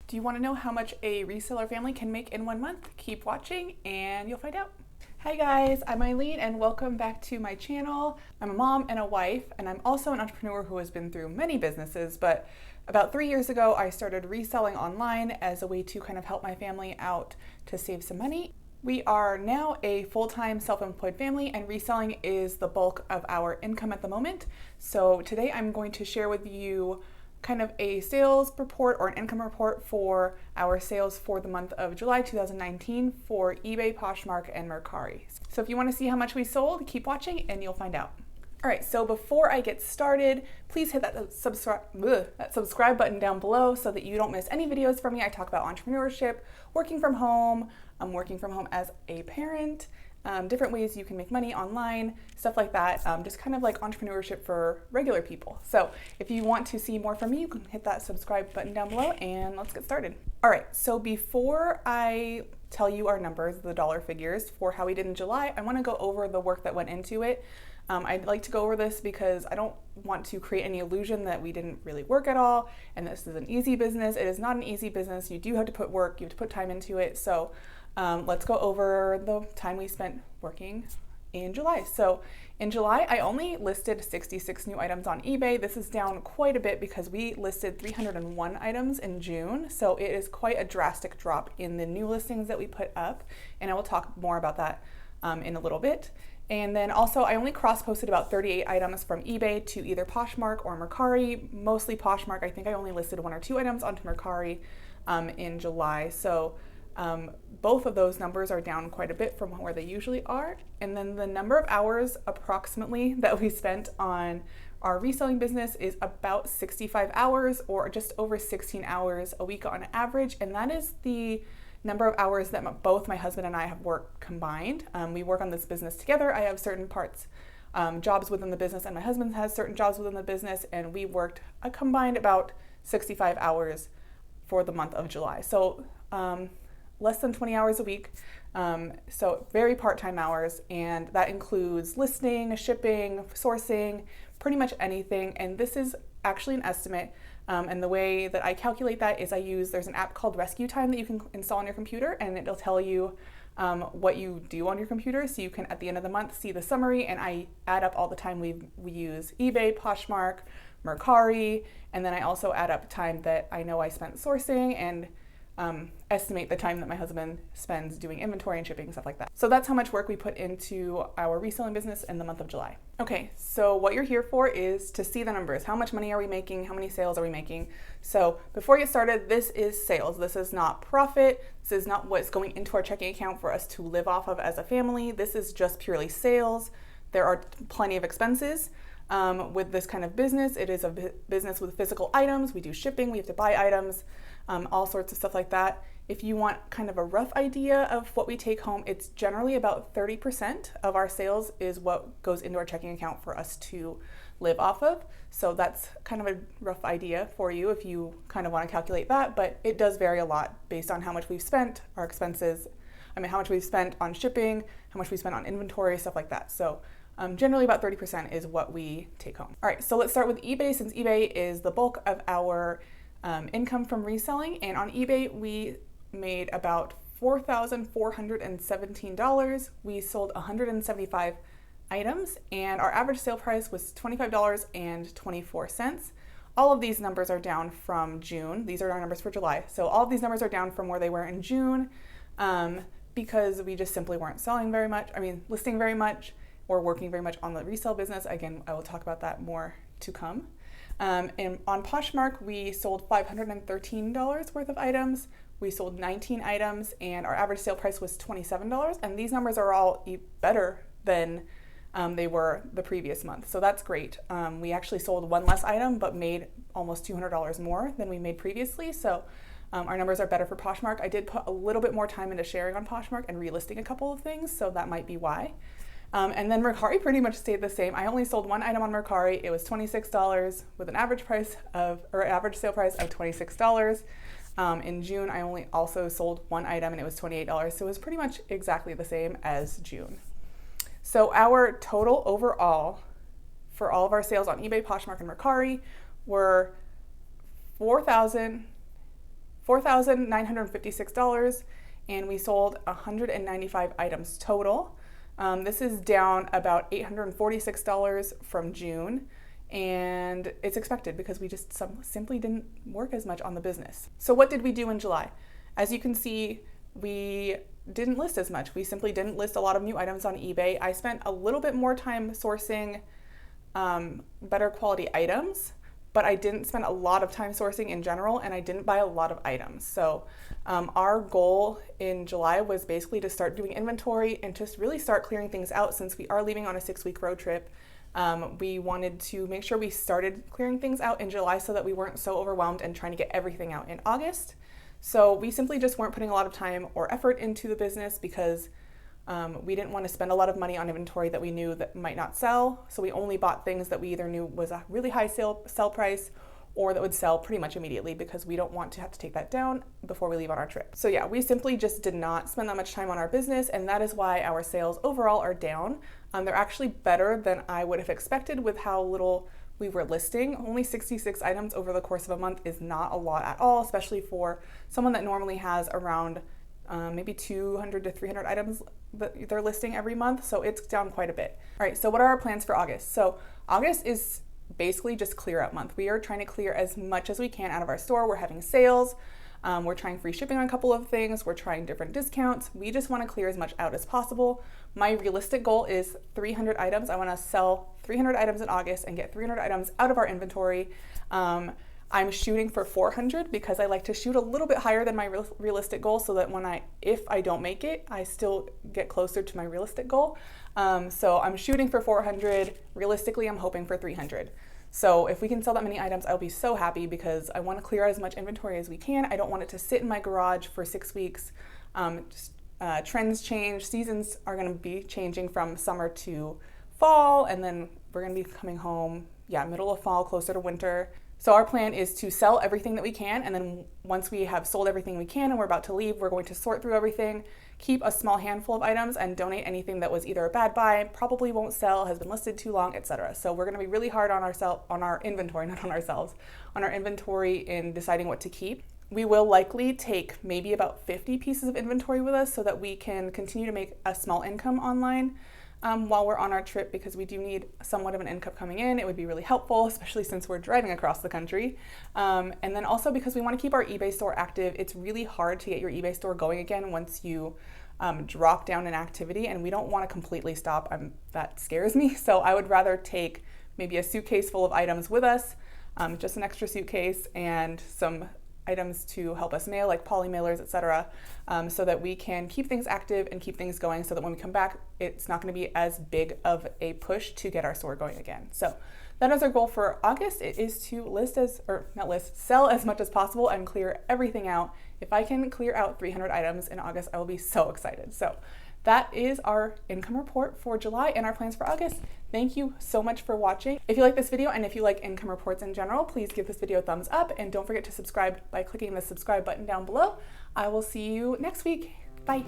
Do you want to know how much a reseller family can make in 1 month? Keep watching and you'll find out. Hi guys, I'm Eileen and welcome back to my channel. I'm a mom and a wife, and I'm also an entrepreneur who has been through many businesses, but about 3 years ago I started reselling online as a way to kind of help my family out to save some money. We are now a full-time self-employed family, and reselling is the bulk of our income at the moment. So today I'm going to share with you kind of a sales report or an income report for our sales for the month of July 2019 for eBay, Poshmark, and Mercari. So if you want to see how much we sold, keep watching and you'll find out. All right, so before I get started, please hit that subscribe button down below so that you don't miss any videos from me. I talk about entrepreneurship, working from home, working from home as a parent, different ways you can make money online, stuff like that, just kind of like entrepreneurship for regular people. So if you want to see more from me, you can hit that subscribe button down below and let's get started. All right, so before I tell you our numbers, the dollar figures for how we did in July, I want to go over the work that went into it. I'd like to go over this because I don't want to create any illusion that we didn't really work at all and this is an easy business. It is not an easy business. You do have to put work, you have to put time into it. So let's go over the time we spent working in July. So in July, I only listed 66 new items on eBay. This is down quite a bit because we listed 301 items in June. So it is quite a drastic drop in the new listings that we put up. And I will talk more about that in a little bit. And then also I only cross-posted about 38 items from eBay to either Poshmark or Mercari, mostly Poshmark. I think I only listed 1 or 2 items onto Mercari in July. So both of those numbers are down quite a bit from where they usually are. And then the number of hours approximately that we spent on our reselling business is about 65 hours or just over 16 hours a week on average. And that is the number of hours that both my husband and I have worked combined. We work on this business together. I have certain parts, jobs within the business, and my husband has certain jobs within the business, and we worked a combined about 65 hours for the month of July. So less than 20 hours a week. So very part-time hours, and that includes listing, shipping, sourcing, pretty much anything. And this is actually an estimate. And the way that I calculate that is there's an app called Rescue Time that you can install on your computer, and it'll tell you what you do on your computer. So you can, at the end of the month, see the summary, and I add up all the time we use eBay, Poshmark, Mercari, and then I also add up time that I know I spent sourcing and estimate the time that my husband spends doing inventory and shipping, stuff like that. So that's how much work we put into our reselling business in the month of July. Okay, so what you're here for is to see the numbers. How much money are we making? How many sales are we making? So before we get started, this is sales. This is not profit. This is not what's going into our checking account for us to live off of as a family. This is just purely sales. There are plenty of expenses. With this kind of business, it is a business with physical items. We do shipping, we have to buy items, all sorts of stuff like that. If you want kind of a rough idea of what we take home, it's generally about 30% of our sales is what goes into our checking account for us to live off of. So that's kind of a rough idea for you if you kind of want to calculate that, but it does vary a lot based on how much we've spent, our expenses, how much we've spent on shipping, how much we spent on inventory, stuff like that. So generally about 30% is what we take home. All right, so let's start with eBay, since eBay is the bulk of our income from reselling. And on eBay, we made about $4,417. We sold 175 items, and our average sale price was $25.24. All of these numbers are down from June. These are our numbers for July. So all of these numbers are down from where they were in June because we just simply weren't listing very much, or working very much on the resale business. Again, I will talk about that more to come. And on Poshmark, we sold $513 worth of items. We sold 19 items, and our average sale price was $27. And these numbers are all better than they were the previous month. So that's great. We actually sold 1 less item, but made almost $200 more than we made previously. So our numbers are better for Poshmark. I did put a little bit more time into sharing on Poshmark and relisting a couple of things, so that might be why. And then Mercari pretty much stayed the same. I only sold 1 item on Mercari. It was $26 with an average sale price of $26. In June, I only also sold 1 item and it was $28. So it was pretty much exactly the same as June. So our total overall for all of our sales on eBay, Poshmark, and Mercari were $4,000, $4,956, and we sold 195 items total. This is down about $846 from June, and it's expected because we just simply didn't work as much on the business. So what did we do in July? As you can see, we didn't list as much. We simply didn't list a lot of new items on eBay. I spent a little bit more time sourcing better quality items, but I didn't spend a lot of time sourcing in general, and I didn't buy a lot of items. So our goal in July was basically to start doing inventory and just really start clearing things out. Since we are leaving on a 6-week road trip, we wanted to make sure we started clearing things out in July so that we weren't so overwhelmed and trying to get everything out in August. So we simply just weren't putting a lot of time or effort into the business because we didn't want to spend a lot of money on inventory that we knew that might not sell. So we only bought things that we either knew was a really high sell price or that would sell pretty much immediately, because we don't want to have to take that down before we leave on our trip. So yeah, we simply just did not spend that much time on our business, and that is why our sales overall are down. They're actually better than I would have expected with how little we were listing. Only 66 items over the course of a month is not a lot at all, especially for someone that normally has around maybe 200 to 300 items that they're listing every month. So it's down quite a bit. All right, so what are our plans for August? So August is basically just clear out month. We are trying to clear as much as we can out of our store. We're having sales. We're trying free shipping on a couple of things. We're trying different discounts. We just want to clear as much out as possible. My realistic goal is 300 items. I want to sell 300 items in August and get 300 items out of our inventory. I'm shooting for 400 because I like to shoot a little bit higher than my realistic goal, so that if I don't make it, I still get closer to my realistic goal. So I'm shooting for 400. Realistically, I'm hoping for 300. So if we can sell that many items, I'll be so happy, because I want to clear out as much inventory as we can. I don't want it to sit in my garage for 6 weeks. Trends change. Seasons are going to be changing from summer to fall, and then we're going to be coming home, middle of fall, closer to winter. So our plan is to sell everything that we can, and then once we have sold everything we can and we're about to leave, we're going to sort through everything, keep a small handful of items, and donate anything that was either a bad buy, probably won't sell, has been listed too long, etc. So we're going to be really hard on our inventory, not on ourselves, on our inventory in deciding what to keep. We will likely take maybe about 50 pieces of inventory with us so that we can continue to make a small income online while we're on our trip, because we do need somewhat of an income coming in. It would be really helpful, especially since we're driving across the country. And then also because we want to keep our eBay store active. It's really hard to get your eBay store going again once you drop down in activity, and we don't want to completely stop. That scares me. So I would rather take maybe a suitcase full of items with us, just an extra suitcase, and some items to help us mail, like poly mailers, etc., so that we can keep things active and keep things going, so that when we come back, it's not going to be as big of a push to get our store going again. So that is our goal for August. It is to sell as much as possible and clear everything out. If I can clear out 300 items in August, I will be so excited. So that is our income report for July and our plans for August. Thank you so much for watching. If you like this video and if you like income reports in general, please give this video a thumbs up, and don't forget to subscribe by clicking the subscribe button down below. I will see you next week. Bye.